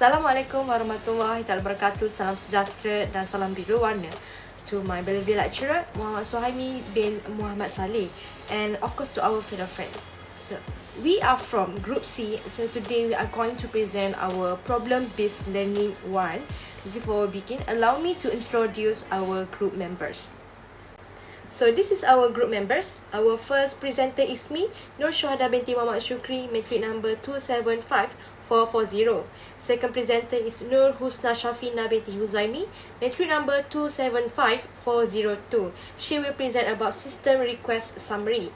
Assalamualaikum warahmatullahi wabarakatuh. Salam sejahtera dan salam biru warna to my beloved lecturer Muhammad Suhaimi bin Muhammad Saleh, and of course to our fellow friends. So we are from Group C. So today we are going to present our problem-based learning 1. Before we begin, allow me to introduce our group members. So this is our group members. Our first presenter is me, Nur Syuhada binti Muhammad Syukri, matric number 275440. Second presenter is Nur Husna Shafina binti Huzaimi, matric number 275402. She will present about system request summary.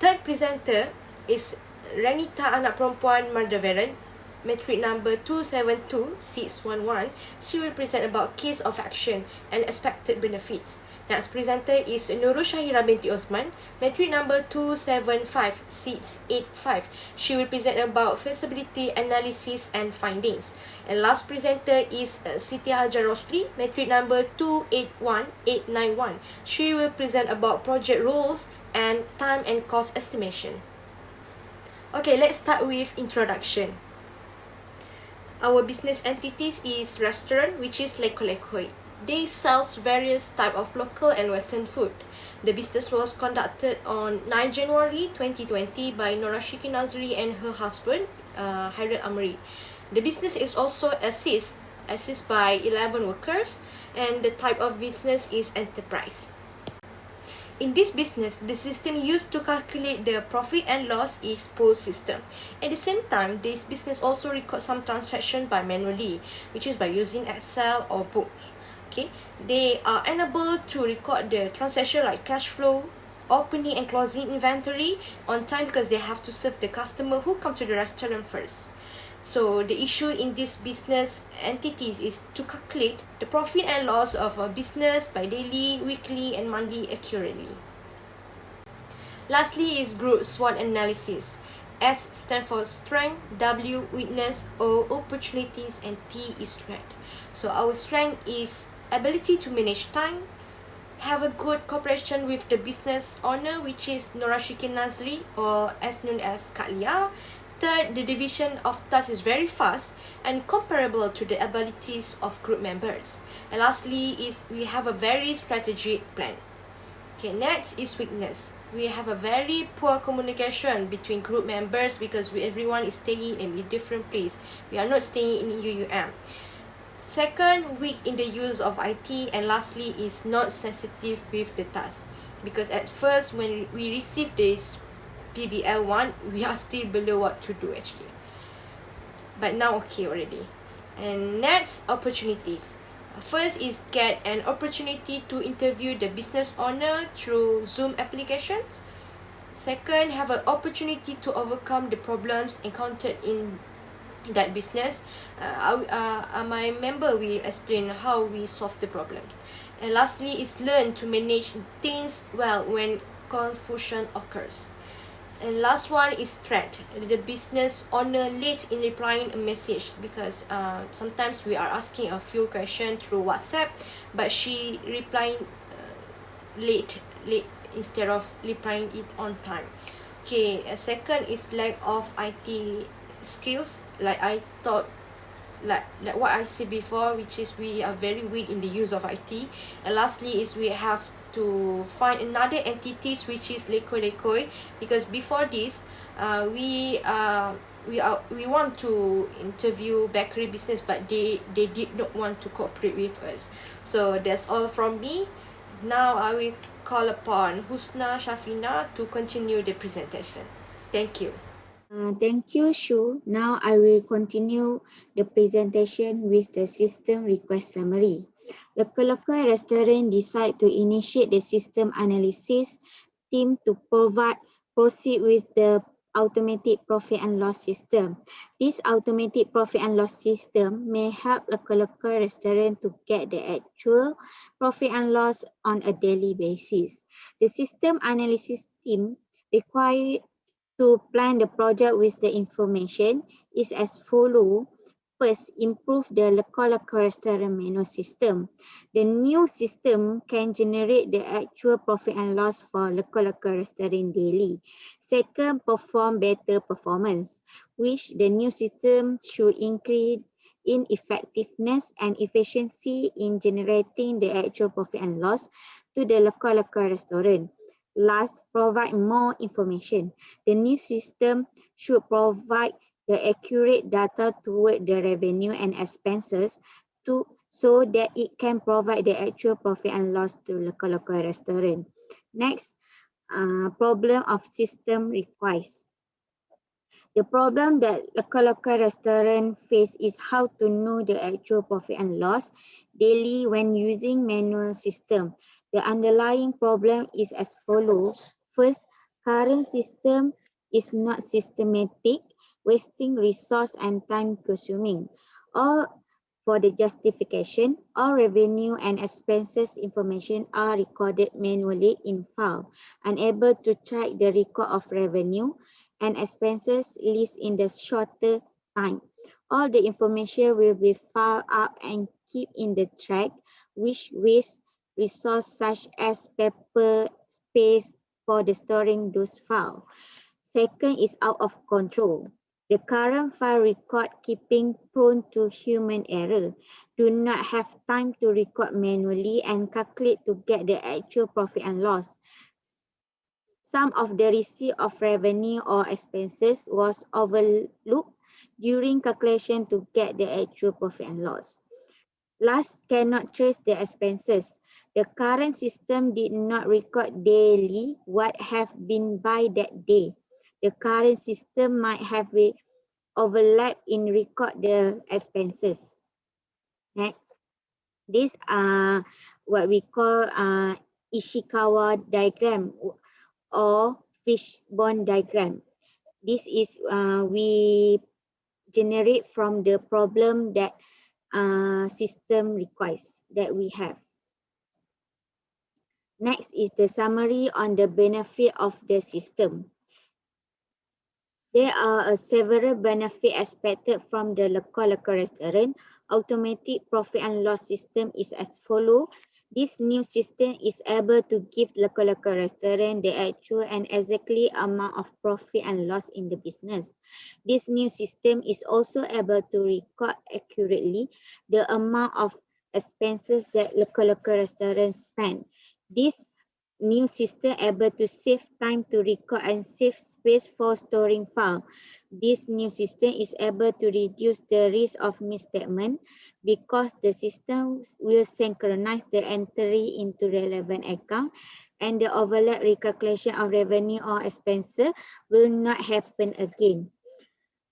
Third presenter is Ranita anak perempuan Mardaveran, matric number 272611. She will present about case of action and expected benefits. Next presenter is Nurul Syahira binti Osman, matric number 275685. She will present about feasibility analysis and findings. And last presenter is Siti Hajar Rosli, matric number 281891. She will present about project rules and time and cost estimation. Okay, let's start with introduction. Our business entities is restaurant, which is Lekoi Lekoi. They sells various type of local and western food. The business was conducted on 9 January 2020 by Norashiki Nazri and her husband, Hairat Amri. The business is also assist by 11 workers, and the type of business is enterprise. In this business, the system used to calculate the profit and loss is POS system. At the same time, this business also records some transaction by manually, which is by using Excel or books. Okay, they are unable to record the transaction like cash flow, opening and closing inventory on time because they have to serve the customer who come to the restaurant first. So the issue in this business entities is to calculate the profit and loss of a business by daily, weekly, and monthly accurately. Lastly is group SWOT analysis. S stands for strength, W weakness, O opportunities, and T is threat. So our strength is ability to manage time, have a good cooperation with the business owner, which is Norashiki Nazri, or as known as Kak Lia. Third, the division of tasks is very fast and comparable to the abilities of group members. And lastly is we have a very strategic plan. Okay, next is weakness. We have a very poor communication between group members because everyone is staying in a different place. We are not staying in UUM. Second, weak in the use of IT, and lastly is not sensitive with the task. Because at first when we receive this PBL1, we are still below what to do actually. But now okay already. And next, opportunities. First is get an opportunity to interview the business owner through Zoom applications. Second, have an opportunity to overcome the problems encountered in that business. My member will explain how we solve the problems. And lastly is learn to manage things well when confusion occurs. And last one is threat. The business owner late in replying a message because sometimes we are asking a few questions through WhatsApp, but she replying late instead of replying it on time. Okay, a second is lack of IT skills, like I thought, like what I said before, which is we are very weak in the use of IT. And lastly is we have to find another entities, which is Lekoi Lekoi, because before this we want to interview bakery business, but they did not want to cooperate with us. So that's all from me. Now I will call upon Husna Shafina to continue the presentation. Thank you. Thank you, Shu. Now I will continue the presentation with the system request summary. Local restaurant decide to initiate the system analysis team to proceed with the automated profit and loss system. This automated profit and loss system may help local restaurant to get the actual profit and loss on a daily basis. The system analysis team required to plan the project with the information is as follow. First, improve the local restaurant menu system. The new system can generate the actual profit and loss for local restaurant daily. Second, perform better performance, which the new system should increase ineffectiveness and efficiency in generating the actual profit and loss to the local restaurant. Last, provide more information. The new system should provide the accurate data toward the revenue and expenses so that it can provide the actual profit and loss to local restaurant. Next, problem of system requires. The problem that local restaurant face is how to know the actual profit and loss daily when using manual system. The underlying problem is as follows. First, current system is not systematic, wasting resource and time consuming. Or for the justification, all revenue and expenses information are recorded manually in file, unable to track the record of revenue and expenses list in the shorter time. All the information will be filed up and kept in the track, which wastes resource such as paper space for the storing those files. Second is out of control. The current file record keeping prone to human error, do not have time to record manually and calculate to get the actual profit and loss. Some of the receipt of revenue or expenses was overlooked during calculation to get the actual profit and loss. Last, cannot trace the expenses. The current system did not record daily what have been by that day. The current system might have overlap in record the expenses. Next. These are what we call Ishikawa diagram or fishbone diagram. This is we generate from the problem that system requires that we have. Next is the summary on the benefit of the system. There are several benefits expected from the local restaurant. Automatic profit and loss system is as follows. This new system is able to give local restaurant the actual and exactly amount of profit and loss in the business. This new system is also able to record accurately the amount of expenses that local restaurants spend. This new system able to save time to record and save space for storing file. This new system is able to reduce the risk of misstatement because the system will synchronize the entry into relevant account and the overlap recalculation of revenue or expenses will not happen again.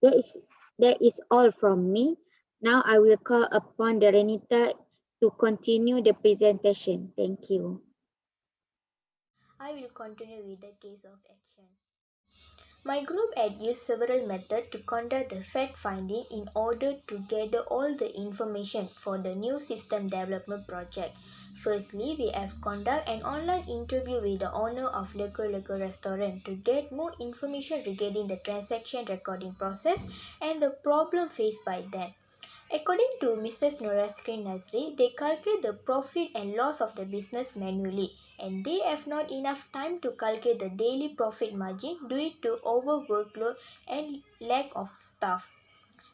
That is all from me. Now I will call upon the Renita to continue the presentation. Thank you. I will continue with the case of action. My group had used several methods to conduct the fact-finding in order to gather all the information for the new system development project. Firstly, we have conducted an online interview with the owner of local restaurant to get more information regarding the transaction recording process and the problem faced by them. According to Mrs. Noraskrin Nazri, they calculate the profit and loss of the business manually and they have not enough time to calculate the daily profit margin due to overworkload and lack of staff.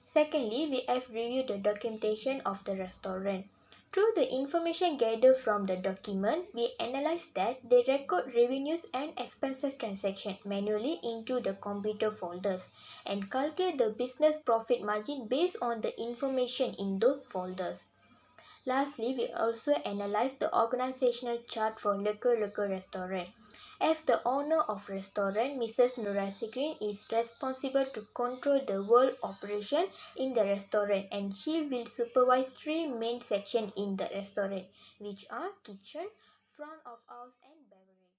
Secondly, we have reviewed the documentation of the restaurant. Through the information gathered from the document, we analyzed that they record revenues and expenses transaction manually into the computer folders and calculate the business profit margin based on the information in those folders. Lastly, we also analyzed the organizational chart for local restaurant. As the owner of restaurant, Mrs. Nurasikrin is responsible to control the whole operation in the restaurant and she will supervise three main sections in the restaurant, which are kitchen, front of house and beverage.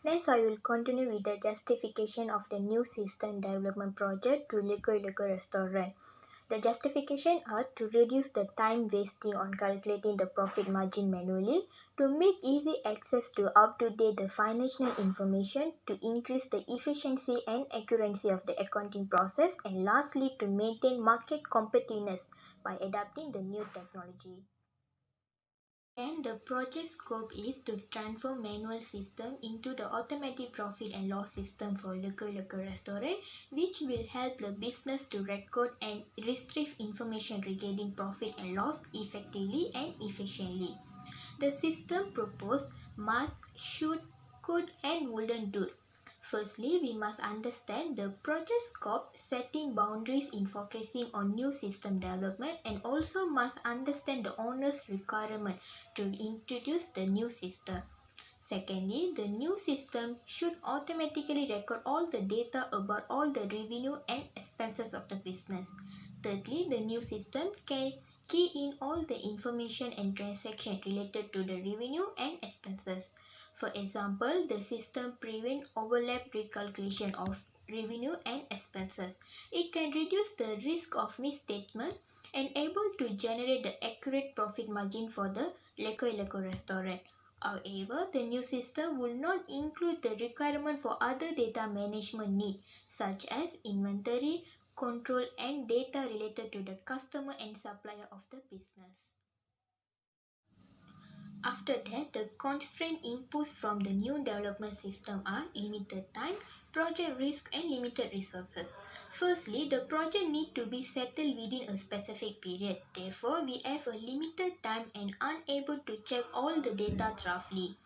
Next, I will continue with the justification of the new system development project to local restaurant. The justification are to reduce the time wasting on calculating the profit margin manually, to make easy access to up-to-date the financial information, to increase the efficiency and accuracy of the accounting process, and lastly to maintain market competitiveness by adapting the new technology. And the project scope is to transform manual system into the automatic profit and loss system for local restaurant, which will help the business to record and retrieve information regarding profit and loss effectively and efficiently. The system proposed must, should, could and wouldn't do. Firstly, we must understand the project scope, setting boundaries in focusing on new system development, and also must understand the owner's requirement to introduce the new system. Secondly, the new system should automatically record all the data about all the revenue and expenses of the business. Thirdly, the new system can key in all the information and transaction related to the revenue and expenses. For example, the system prevent overlap recalculation of revenue and expenses. It can reduce the risk of misstatement and able to generate the accurate profit margin for the local restaurant. However, the new system will not include the requirement for other data management needs such as inventory, control and data related to the customer and supplier of the business. After that, the constraint inputs from the new development system are limited time, project risk and limited resources. Firstly, the project need to be settled within a specific period. Therefore, we have a limited time and unable to check all the data thoroughly.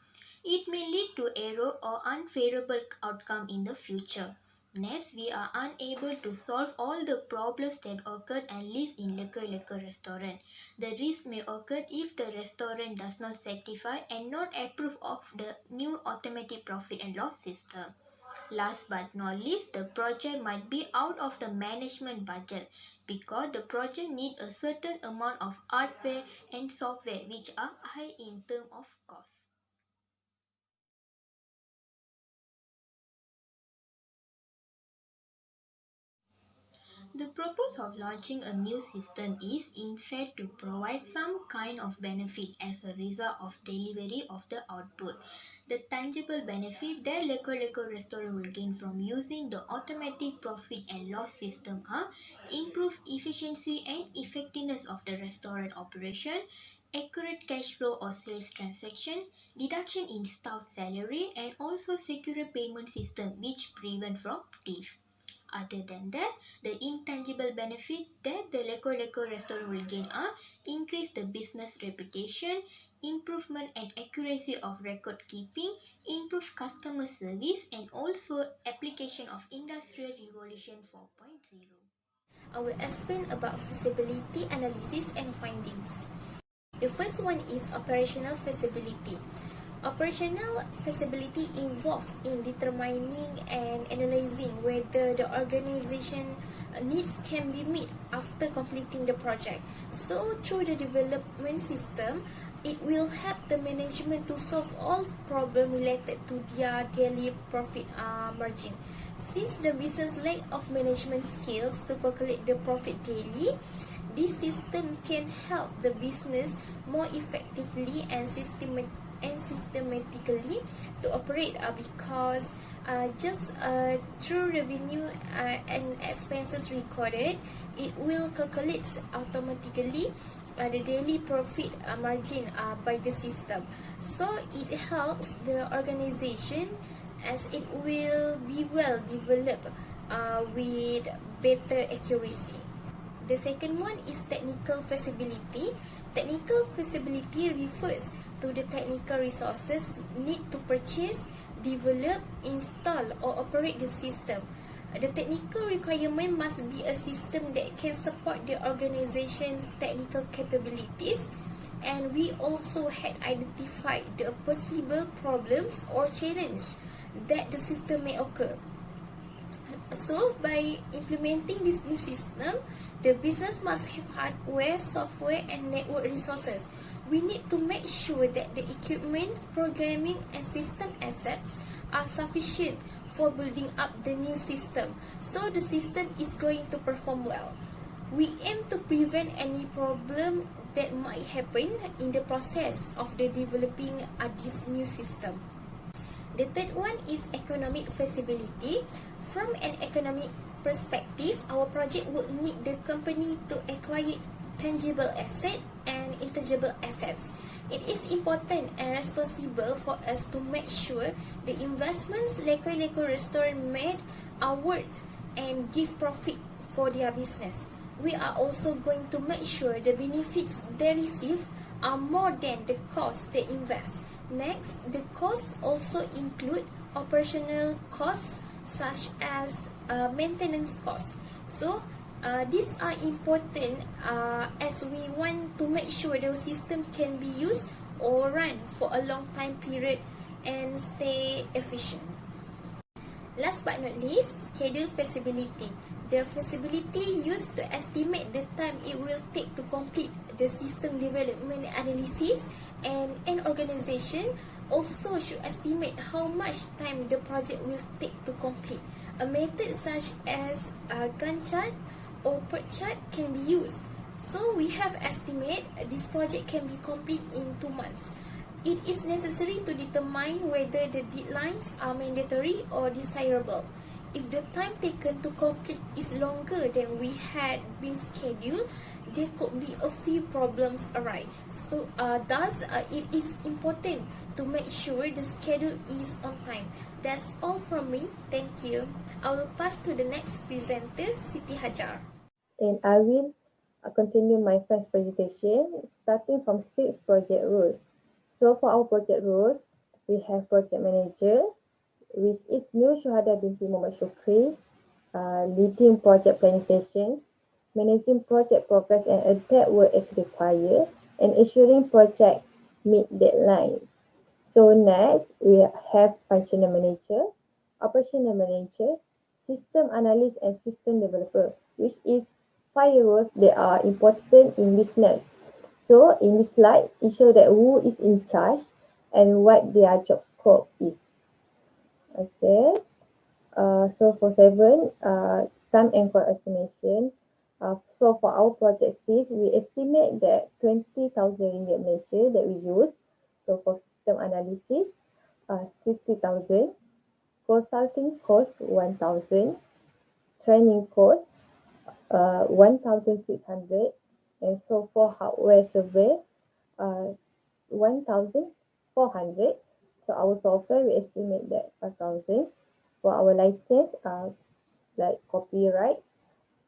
It may lead to error or unfavorable outcome in the future. Next, we are unable to solve all the problems that occurred at least in local restaurant. The risk may occur if the restaurant does not certify and not approve of the new automatic profit and loss system. Last but not least, the project might be out of the management budget because the project needs a certain amount of hardware and software which are high in terms of cost. The purpose of launching a new system is in fact to provide some kind of benefit as a result of delivery of the output. The tangible benefit that local restaurant will gain from using the automatic profit and loss system are improved efficiency and effectiveness of the restaurant operation, accurate cash flow or sales transaction, deduction in staff salary and also secure payment system which prevent from thief. Other than that, the intangible benefit that the local restaurant will gain are increase the business reputation, improvement and accuracy of record keeping, improve customer service and also application of Industrial Revolution 4.0. I will explain about feasibility analysis and findings. The first one is operational feasibility. Operational feasibility involves in determining and analyzing whether the organization needs can be met after completing the project. So through the development system, it will help the management to solve all problems related to their daily profit margin. Since the business lack of management skills to calculate the profit daily, this system can help the business more effectively and systematically to operate because just through revenue and expenses recorded, it will calculate automatically the daily profit margin by the system. So it helps the organization as it will be well developed with better accuracy. The second one is technical feasibility. Technical feasibility refers to the technical resources need to purchase, develop, install or operate the system. The technical requirement must be a system that can support the organization's technical capabilities, and we also had identified the possible problems or challenge that the system may occur. So by implementing this new system, the business must have hardware, software and network resources. We need to make sure that the equipment, programming and system assets are sufficient for building up the new system, so the system is going to perform well. We aim to prevent any problem that might happen in the process of the developing this new system. The third one is economic feasibility. From an economic perspective, our project would need the company to acquire tangible asset and intangible assets. It is important and responsible for us to make sure the investments local restaurant made are worth and give profit for their business. We are also going to make sure the benefits they receive are more than the cost they invest. Next, the costs also include operational costs such as maintenance costs. So, these are important as we want to make sure the system can be used or run for a long time period and stay efficient. Last but not least, schedule feasibility. The feasibility used to estimate the time it will take to complete the system development analysis, and an organization also should estimate how much time the project will take to complete. A method such as Gantt chart or PERT chart can be used. So we have estimate this project can be complete in 2 months. It is necessary to determine whether the deadlines are mandatory or desirable. If the time taken to complete is longer than we had been scheduled, there could be a few problems arise. So, thus, it is important to make sure the schedule is on time. That's all from me. Thank you. I will pass to the next presenter, Siti Hajar. And I will continue my first presentation starting from 6 project rules. So for our project rules, we have project manager, which is Nur Syuhada binti Muhammad Shukri, leading project planning sessions, managing project progress and adapt work as required, and ensuring project meet deadline. So next, we have functional manager, operational manager, system analyst and system developer, which is 5 roles that are important in business. So in this slide, it shows that who is in charge and what their job scope is. Okay. So for 7, time and cost estimation. So for our project fees, we estimate that 20,000 ringgit Malaysia that we use. So for system analysis, 60,000. Consulting cost 1,000. Training cost 1,600. And so for hardware survey, 1,400. So our software, we estimate that 5,000. For our license, like copyright,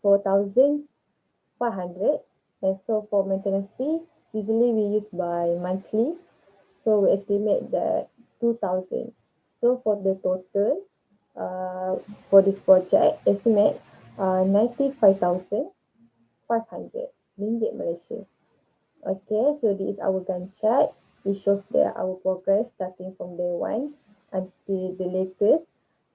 4,500. And so for maintenance fee, usually we use by monthly. So we estimate that 2,000. So for the total, for this project, estimate 95,500 ringgit Malaysia. Okay, so this is our Gantt chart. It shows that our progress starting from day 1 until the latest.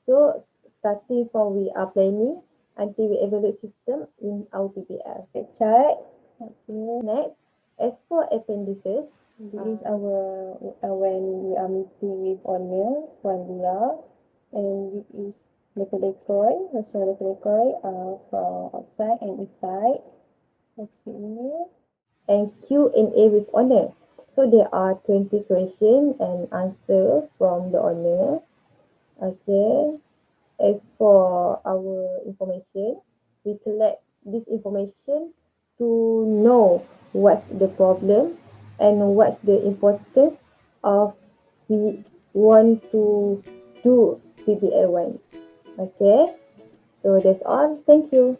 So starting from we are planning until we evaluate system in our PPL. Chart. Okay. Next, as for appendices, this is our when we are meeting with owner, when we are, and this is decoy, also decoy for outside and inside. Okay. And Q&A with owner. So there are 20 questions and answer from the owner. Okay. As for our information, we collect this information to know what's the problem and what's the importance of we want to do PBL1. Okay. So that's all. Thank you.